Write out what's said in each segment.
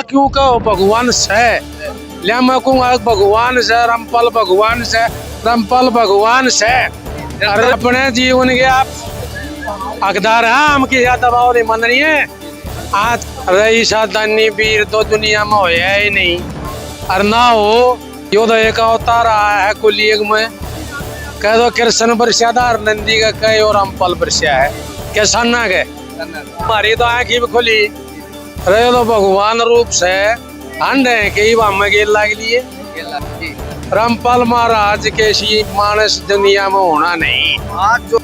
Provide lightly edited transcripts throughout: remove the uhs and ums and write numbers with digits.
क्यों कहो भगवान से लिया मैं कहूँगा भगवान से रामपाल भगवान से रामपाल भगवान से। अरे अपने जीवन के आप हकदार हैं, हम की दबाव नहीं मन रही है। आज रही साधानी वीर तो दुनिया में होया ही नहीं, और ना हो यो तो एक अवतार आया है कुलियुग में। कह दो कृष्ण बरसादार नंदी का कहे और रामपाल बरसा है कैसा ना गए। हमारी तो आँखी भी खुली रहे तो भगवान रूप से हंड है कई में गेल लाग लिए। रामपाल महाराज के सी मानस दुनिया में होना नहीं। आज जो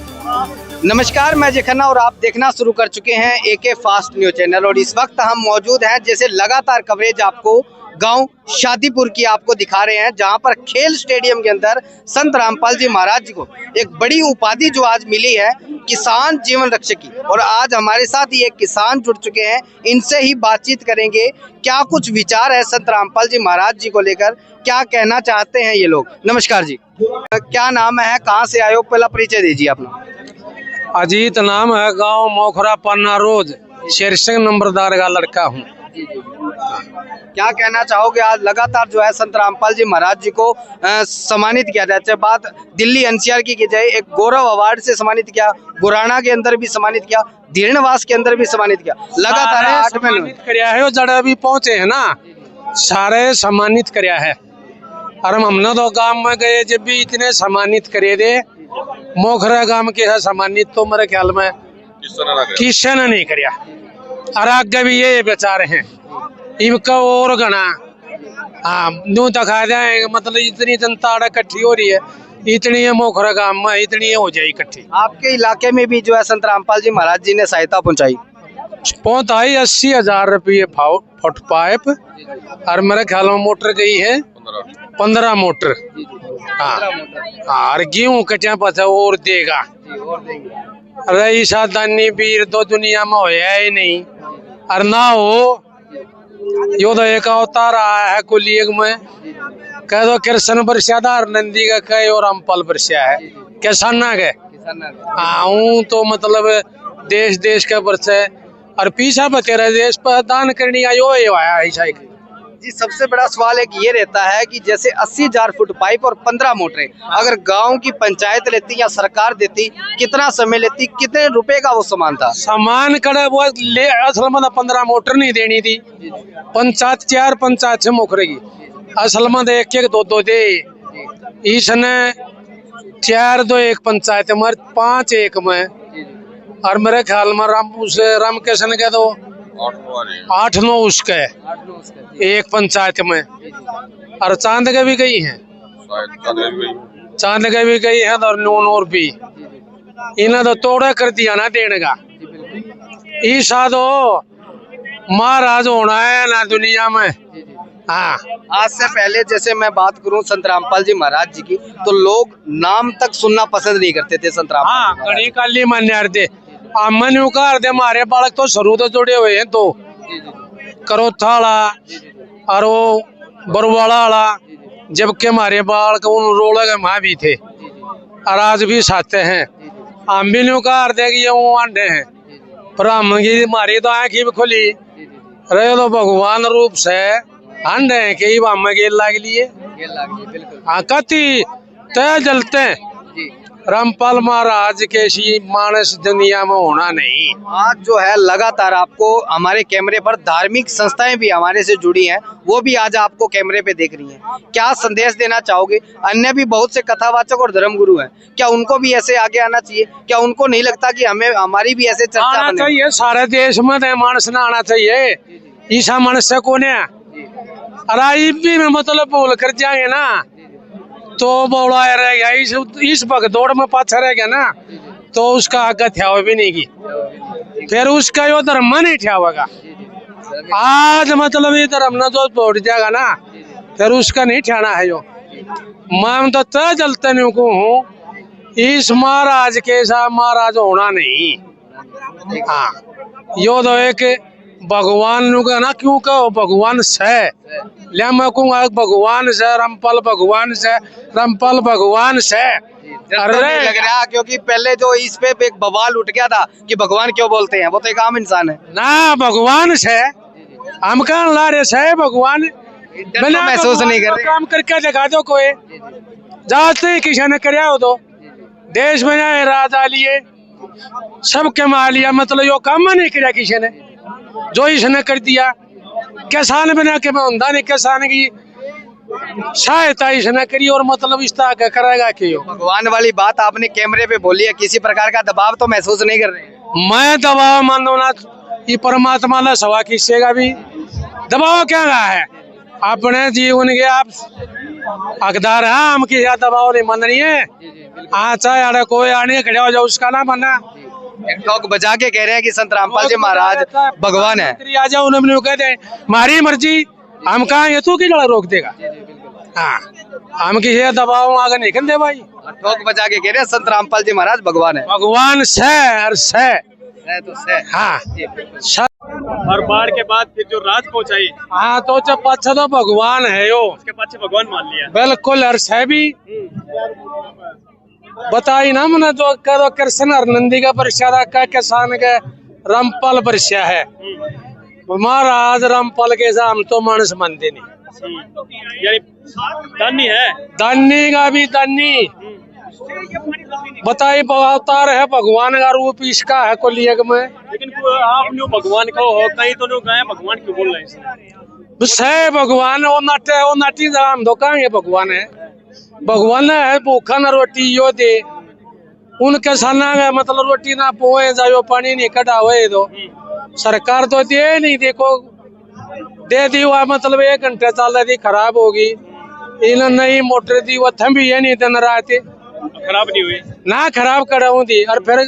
नमस्कार, मैं खन्ना और आप देखना शुरू कर चुके हैं एके फास्ट न्यूज चैनल। और इस वक्त हम मौजूद हैं, जैसे लगातार कवरेज आपको गांव शादीपुर की आपको दिखा रहे हैं, जहां पर खेल स्टेडियम के अंदर संत रामपाल जी महाराज जी को एक बड़ी उपाधि जो आज मिली है किसान जीवन रक्षक की। और आज हमारे साथ ये किसान जुड़ चुके हैं, इनसे ही बातचीत करेंगे। क्या कुछ विचार है संत रामपाल जी महाराज जी को लेकर, क्या कहना चाहते हैं ये लोग। नमस्कार जी, क्या नाम है, कहाँ से आए हो, पहला परिचय दीजिए अपना। अजीत नाम है, गांव मोखरा पन्ना रोज, शेरसिंह नंबरदार का लड़का हूँ। क्या कहना चाहोगे, आज लगातार जो है संत रामपाल जी महाराज जी को सम्मानित किया जाए। बात दिल्ली एनसीआर की जाए, एक गौरव अवार्ड से सम्मानित किया, गुराना के अंदर भी सम्मानित किया, धीरणवास के अंदर भी सम्मानित किया, लगातार 8 महीने कराया है। जड़ा भी पहुंचे है ना, सारे सम्मानित कराया है। और हमने तो गांव में गए जब भी इतने सम्मानित करे दे, मोखरा गांव के है सम्मानित तो मेरे ख्याल में किसी ने नहीं कराया। और आगे भी ये बेचारे हैं इनका और गणा। हाँ न्यू दिखा जाए, मतलब इतनी जनता इकट्ठी हो रही है, इतनी है मोखरा गांव में, इतनी हो जाए इकट्ठी। आपके इलाके में भी जो है संत रामपाल जी महाराज जी ने सहायता पहुंचाई। 80,000 रुपये फुट पाइप, और मेरे ख्याल में मोटर गई है 15 मोटर। हाँ और गेहूँ कचा पचा और देगा। रही साधानी वीर तो दुनिया में होया ही नहीं, और ना हो यो तो एक अवतार आया है कुलियुग में। कह दो कृष्ण बरसादार नंदी का कहे और रामपाल बरसा है कैसा ना गए। हाँ तो मतलब देश देश का बरसा और पीछा बतेरा देश पर दान करने आयो आया ऐसा जी। सबसे बड़ा सवाल एक ये रहता है कि जैसे 80,000 फुट पाइप और 15 मोटरें अगर गांव की पंचायत लेती या सरकार देती, कितना समय लेती, कितने रुपए का वो सामान था। सामान करे वो ले, असल में 15 मोटर नहीं देनी थी, पंचायत 4 पंचायत से मोखरेगी। असल में 1-1 2-2 दे, इसने 4 2 1 पंचायत में 5 1 में, और मेरे ख्याल में राम किशन के तो 8-9 उसके एक पंचायत में। और चांद के भी गई है, चांद के भी गई है, और नून और भी इन्हें तो तोड़ा कर दिया ना देने का। ईसा तो महाराज होना है ना दुनिया में। हाँ आज से पहले जैसे मैं बात करूं संत रामपाल जी महाराज जी की, तो लोग नाम तक सुनना पसंद नहीं करते थे संत रामपाल। हाँ घड़ी काली मान्यार दे मन उकार दे, हमारे बालक तो शुरू तो जुड़े हुए हैं, तो करोथा वाला और वो बरवाड़ा वाला, जबकि हमारे बालक उन रोल के वहाँ भी थे और आज भी साथ हैं। हम भी नहीं उकार दे कि वो अंडे हैं, पर हम हमारी तो आँखी भी खुली रहे तो भगवान रूप से हंड है कई में गेल लाग लिए। हाँ कति तय जलते हैं, रामपाल महाराज के सी मानस दुनिया में होना नहीं। आज जो है लगातार आपको हमारे कैमरे पर धार्मिक संस्थाएं भी हमारे से जुड़ी हैं, वो भी आज आपको कैमरे पे देख रही हैं। क्या संदेश देना चाहोगे। अन्य भी बहुत से कथावाचक और धर्मगुरु हैं, क्या उनको भी ऐसे आगे आना चाहिए। क्या उनको नहीं लगता कि हमें हमारी भी ऐसे चर्चा आना चाहिए। सारे देश में मानस न आना चाहिए, ईसा मानस से कौन है। अरे भी में मतलब भूल कर जाएंगे ना तो बौड़ा रह गया, इस भगदौड़ में पाछा रह गया ना, तो उसका आगे थ्याव भी नहीं की, फिर उसका यो धर्म नहीं ठ्यावेगा। आज मतलब ये धर्म ना जो बोट जाएगा ना, फिर उसका नहीं ठहना है। यो मैं तो तय जलते नहीं को हूँ, इस महाराज के साथ महाराज होना नहीं। हाँ यो तो एक भगवान का ना क्यों कहो भगवान से लिया मैं कहूँगा भगवान से रामपाल भगवान से रामपाल भगवान से। अरे लग रहा क्योंकि पहले जो इस पे एक बवाल उठ गया था कि भगवान क्यों बोलते हैं, वो तो एक आम इंसान है ना, भगवान से हम कहाँ ला रहे साहब भगवान डर तो महसूस नहीं कर रहे। काम करके दिखा दो कोई जाते किसी ने कराया हो तो देश में राजा लिए सब कमा लिया मतलब यो काम नहीं किया किसी ने जो इसने कर दिया किसान बना के मैं नहीं किसान की सहायता इसने करी और मतलब इस तरह का करेगा कि भगवान वाली बात आपने कैमरे पे बोली है, किसी प्रकार का दबाव तो महसूस नहीं कर रहे? मैं दबाव मानो ना ये परमात्मा ला सवा किससे का भी दबाव क्या रहा है अपने जीवन के आप हकदार है हम किसी का दबाव नहीं मन रही है। हाँ चाहे अरे कोई आने खड़ा हो जाए उसका ना बनना एक टॉक बजा के कह रहे हैं कि संत रामपाल जी महाराज भगवान है। आ जाओ उन्होंने कहते हैं हमारी मर्जी हम कहा ये तू की लड़ा रोक देगा। हाँ हम किसी का दबाव आगे नहीं कर दे भाई। टॉक बजा के कह रहे हैं संत रामपाल जी महाराज भगवान है। भगवान से और से तो से हाँ और बाढ़ के बाद फिर जो रात पहुंचाई हाँ तो जब पाछा तो भगवान है यो उसके पाछे भगवान मान लिया। बिल्कुल हर से भी बताई ना मैंने जो करो कृष्ण हर नंदी का परिषद का किसान के रामपाल परिषद है महाराज रामपाल के हम तो मानस मानते नहीं यानी दानी है दानी का भी दानी बताई अवतार है भगवान का रूप इसका है कोलियक में। लेकिन आप न्यू भगवान को हो कहीं तो न्यू गए भगवान क्यों बोल रहे हैं? है भगवान वो नाटी हम तो कहेंगे भगवान है भगवान है भूखा न रोटी यो दे उनके साना है मतलब रोटी ना पोए जाओ पानी नहीं कटा हुए तो सरकार तो दे नहीं देखो दे दी हुआ मतलब 1 घंटे चल रही खराब होगी इन नई मोटर दी वो थम्बी है नहीं दिन रात खराब नहीं हुई ना खराब कराऊं दी और फिर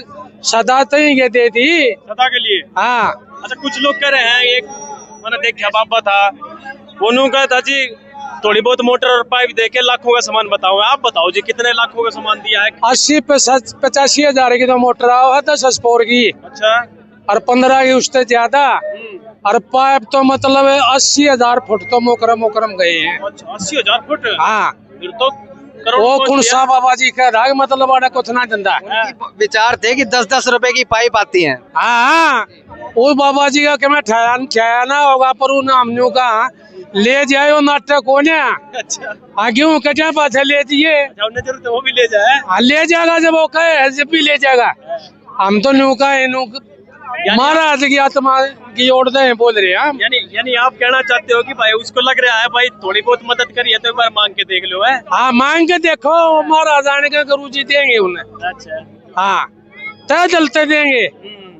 सदा तो ही दे दी सदा के लिए। हाँ अच्छा कुछ लोग कह रहे हैं एक मैंने देखा बाबा था उन्होंने था जी थोड़ी बहुत मोटर और पाइप देके लाखों का सामान बताओ। आप बताओ जी कितने लाखों का सामान दिया है? 80-85 हजार की तो मोटर आओ है 10 स्पोर की। अच्छा और 15 की उससे ज्यादा और पाइप तो मतलब 80,000 फुट तो मोकरम गए हैं। अच्छा 80,000 फुट। हाँ फिर तो वो कौन सा बाबा जी का धाग मतलब बड़ा कुछ ना धंधा विचार थे कि 10-10 रुपए की पाइप आती है। हाँ वो बाबा जी का मैं ठहरा ना होगा पर उन हमने का ले जाए नाटक को अच्छा आगे कटा पाथे ले दिए जरूरत वो भी ले जाए ले जाएगा जब वो कहे जब भी ले जाएगा हम तो न्यू का महाराज की आत्मा की ओर दे बोल रहे हैं हम। यानी आप कहना चाहते हो कि भाई उसको लग रहा है भाई थोड़ी बहुत मदद करिए तो एक बार मांग के देख लो है। हाँ मांग के देखो महाराज आने के गुरु जी देंगे उन्हें। अच्छा हाँ तय जलते देंगे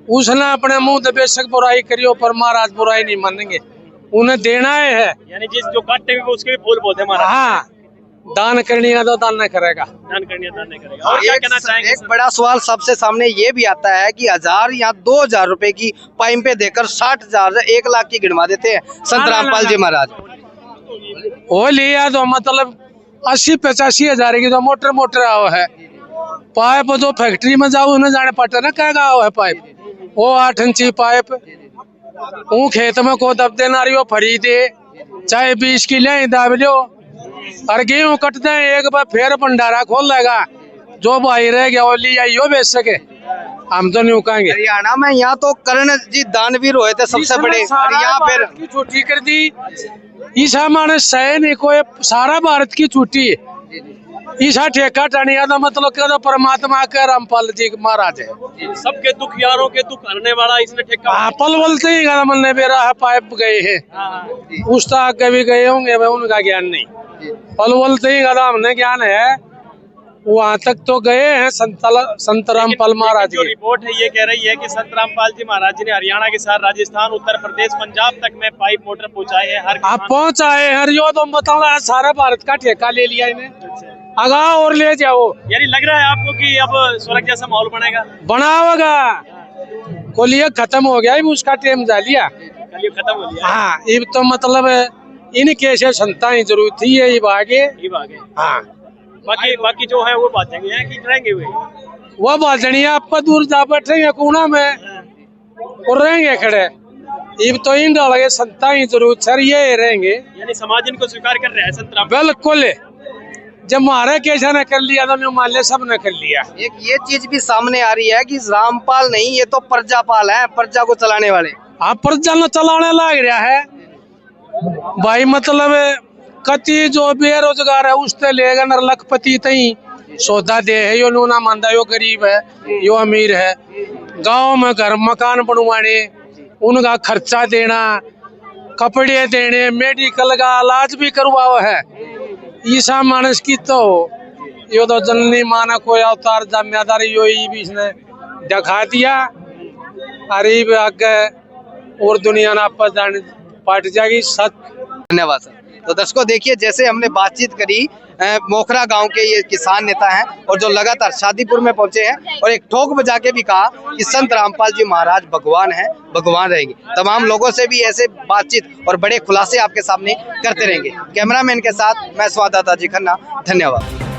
उसने अपने मुंह से बेशक बुराई करियो पर महाराज बुराई नहीं मानेंगे उन्हें देना है। यानी जिस जो काटेंगे उसके भी फूल बोलते हैं हाँ दान करने का तो दान नहीं करेगा दान करने दान नहीं करेगा। और क्या कहना चाहेंगे? एक बड़ा सवाल सबसे सामने ये भी आता है कि 1000 या 2000 रुपए की पाइपें देकर 60,000 1 लाख की गिनवा देते हैं संत रामपाल जी महाराज। वो लिया तो मतलब 80-85 हजार की तो मोटर आओ है पाइप जो फैक्ट्री में जाओ उन्हें जाने पड़ता ना क्या आओ है पाइप वो 8 इंची पाइप वो खेत में को दब देना रही हो फड़ी दे चाहे 20 की ले दाब लो और गेहूँ कटते हैं एक बार फिर भंडारा खोल लेगा जो भाई रह गया वो लिया यो बेच सके हम तो नहीं कहेंगे। हरियाणा में यहाँ तो कर्ण जी दानवीर हुए थे सबसे बड़े और यहाँ फिर की छुट्टी कर दी ईसा मानस सह नहीं कोई सारा भारत की छुट्टी ईसा ठेका टानिया था मतलब क्या तो परमात्मा के रामपाल जी महाराज है सबके दुख यारों के दुख हरने वाला इसने ठेका। पल बोलते ही मन ने बेरा है पाइप गए है उस तक कभी गए होंगे उनका ज्ञान नहीं पल बोलते ही गदा हमने ज्ञान है वहाँ तक तो गए हैं संत रामपाल महाराज जो रिपोर्ट है ये कह रही है कि संत रामपाल जी महाराज जी ने हरियाणा के साथ राजस्थान उत्तर प्रदेश पंजाब तक में पाइप मोटर पहुंचाए हैं। हर आप पहुंचाए हैं यो तो बताओ सारा भारत का ठेका ले लिया इन्हें आगा और ले जाओ। यानी लग रहा है आपको कि अब स्वर्ग जैसा माहौल बनेगा बनाओगा कोलिया खत्म हो गया उसका टाइम जा लिया खत्म हो गया। हाँ ये तो मतलब इनके से संता ही जरूरत थी ये आगे हाँ बाकी जो है वो बातेंगे हैं कि रहेंगे वो बाजनी आप दूर जा बैठेंगे कोना में और रहेंगे खड़े ये तो इन डालेंगे संता ही जरूरत सर ये रहेंगे। यानी समाज इनको स्वीकार कर रहे हैं संत राम बिल्कुल जब महाराज कैसा न कर लिया तो मान लिया सब न कर लिया। एक ये चीज भी सामने आ रही है कि रामपाल नहीं ये तो प्रजापाल है प्रजा को चलाने वाले। आप प्रजा चलाने लग रहा है भाई। मतलब कति जो बेरोजगार है उससे लेगा नर लखपति तई सौदा दे है। यो नूना मानदा यो गरीब है यो अमीर है। गांव में घर मकान बनवाने, उनका खर्चा देना, कपड़े देने, मेडिकल का इलाज भी करवाओ है। ईसा मानस की तो यो तो जननी माना कोई अवतार जिम्मेदारी यो भी इसने दिखा दिया। अरे आगे और दुनिया ना पट जाएगी सच। धन्यवाद सर। तो दर्शकों देखिए, जैसे हमने बातचीत करी मोखरा गांव के ये किसान नेता हैं और जो लगातार शादीपुर में पहुंचे हैं और एक ठोक बजा के भी कहा कि संत रामपाल जी महाराज भगवान हैं, भगवान रहेंगे। तमाम लोगों से भी ऐसे बातचीत और बड़े खुलासे आपके सामने करते रहेंगे। कैमरामैन के साथ मैं स्वादाता जी खन्ना, धन्यवाद।